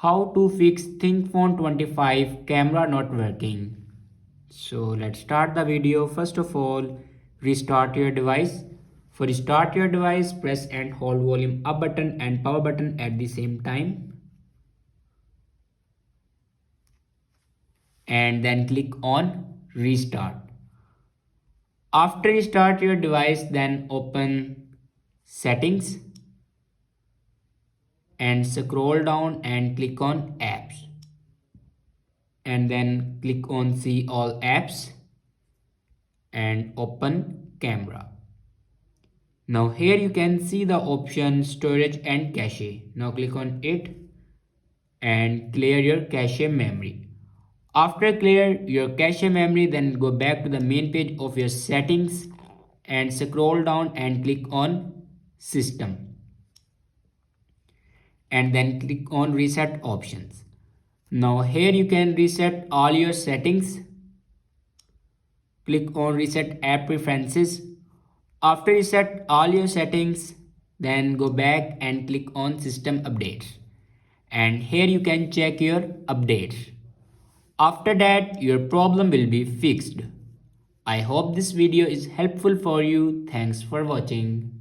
How to fix ThinkPhone 25 camera not working. So let's start the video. First of all, restart your device. For restart your device, press and hold volume up button and power button at the same time. And then click on restart. After restart your device, then open settings and scroll down and click on apps. And then click on see all apps and open camera. Now here you can see the option storage and cache. Now click on it and clear your cache memory. After clear your cache memory, then go back to the main page of your settings and scroll down and click on system. And then click on reset options. Now here you can reset all your settings. Click on reset app preferences. After reset all your settings, then go back and click on system updates. And here you can check your updates. After that, your problem will be fixed. I hope this video is helpful for you. Thanks for watching.